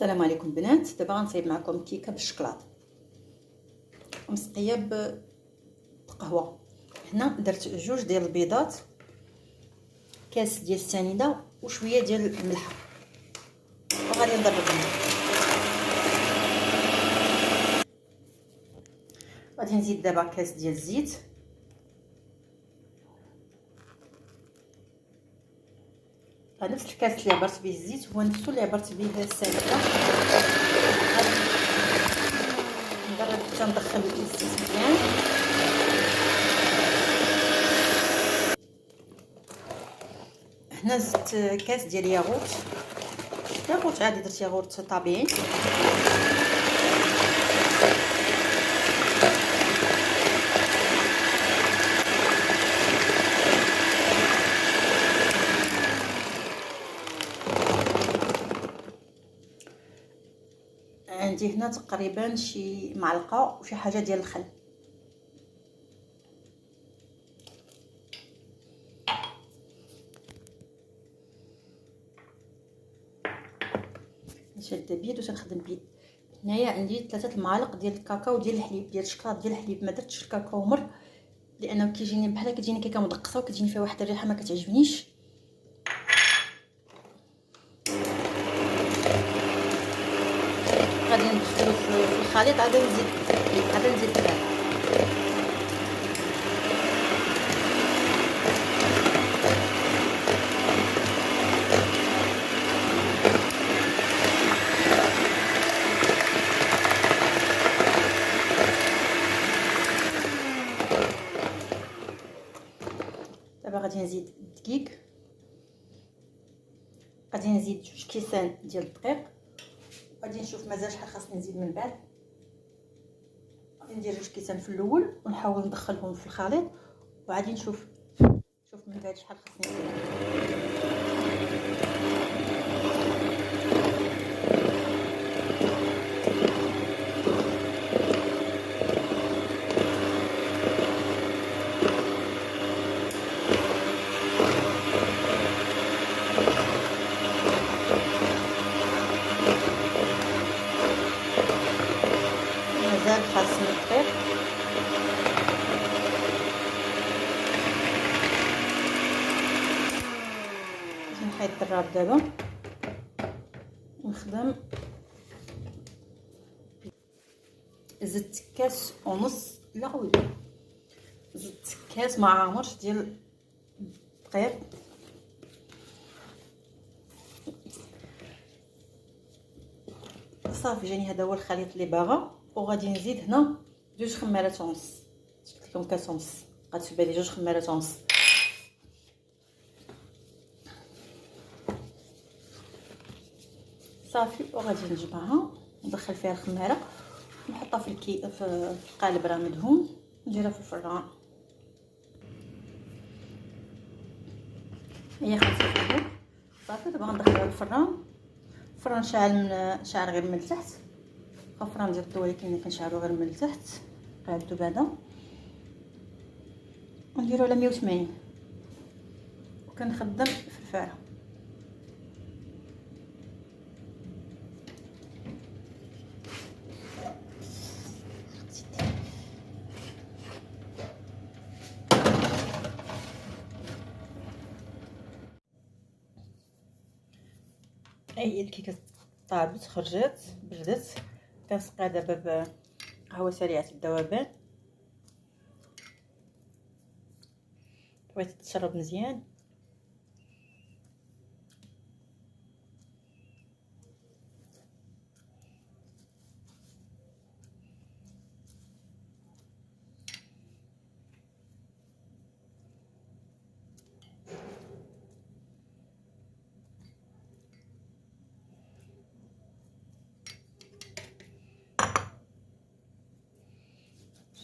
السلام عليكم بنات. دابا غنصايب معكم كيكه بالشكلاط مسقيه بقهوه. هنا درت 2 ديال البيضات، كاس ديال السنيده وشويه ديال الملحه وغادي نضربهم. غادي نزيد دابا كاس ديال الزيت، نفس الكاس اللي عبرت به الزيت هو نفسه اللي عبرت به السنيده. نضرب حتى ندخل الزيت مزيان. هنا زدت كاس ديال ياغورت عادي، درت ياغورت طبيعي. عندي هنا تقريبا شي معلقه وشي حاجه ديال الخل. شاده بيد وتنخدم بيد. هنايا عندي 3 المعالق ديال الكاكاو ديال الحليب ديال الشكلاط ديال الحليب. ما درتش الكاكاو مر لانه كيجيني بحال كتجيني كيكه مدقصه وكتجيني فيها واحد الريحه ما كتعجبنيش. غادي ندخلو في الخليط، عاد نزيد الدقيق. دابا غادي نزيد الدقيق، غادي نزيد 2 كيسان ديال الدقيق، غادي نشوف مازال شحال خاصني نزيد من بعد. غادي ندير 2 كيسان في الاول ونحاول ندخلهم في الخليط وغادي نشوف من بعد شحال خاصني نزيد. مازال خاصني الدقيق. نحيد الدراب دابا ونخدم. زدت كاس ونص، لا ويلي، زدت كاس ما عامرش ديال الدقيق. صافي جاني هذا هو الخليط اللي باغا. وغادي نزيد هنا 2 خمارات ونص. قلت لكم كاس ونص، غتبان لي 2 خمارات ونص. صافي وغادي نجمعها ندخل فيها الخماره ونحطها في القالب راه مدهون، نديرها في الفران. هي خلصت صافي. دابا غندخلها للفران. الفران شاعل غير من التحت، الفران ديال الضو ولكن كنشعلو غير من التحت. قادو بعدا ونديرو على 180 وكنخدم في الفاره. هي الكيكه طابت خرجت بردت. كنسقيها دابا بقهوه سريعه الذوبان. بغيت تشرب مزيان.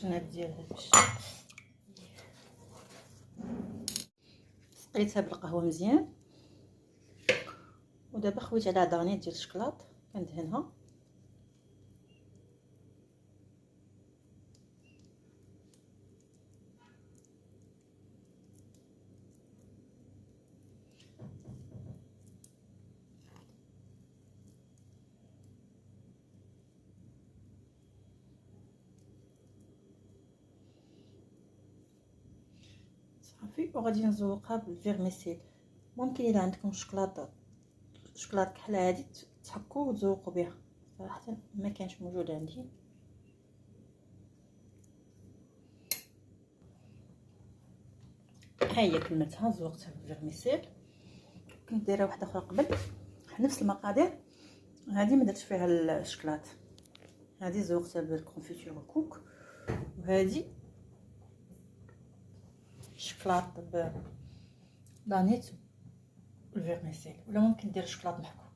الجناب ديالها باش سقيتها بالقهوه مزيان. ودابا خويت عليها دانيت ديال الشكلاط كندهنها. صافي. وغادي نزوقها بالفيرميسيل. ممكن الا عندكم شكلاط كحله عادي تحكوا وتزوقوا بها، صراحه ما كانش موجود عندي. ها هي كلمتها زوقتها بالفيرميسيل. كنت دايره واحده اخرى قبل نفس المقادير، هذه ما درتش فيها الشكلاط، هذه زوقتها بالكونفيتور كوك، وهذه شكلاط بلانيت والفيرميسيل. ولا ممكن دير شكلاط محكوك.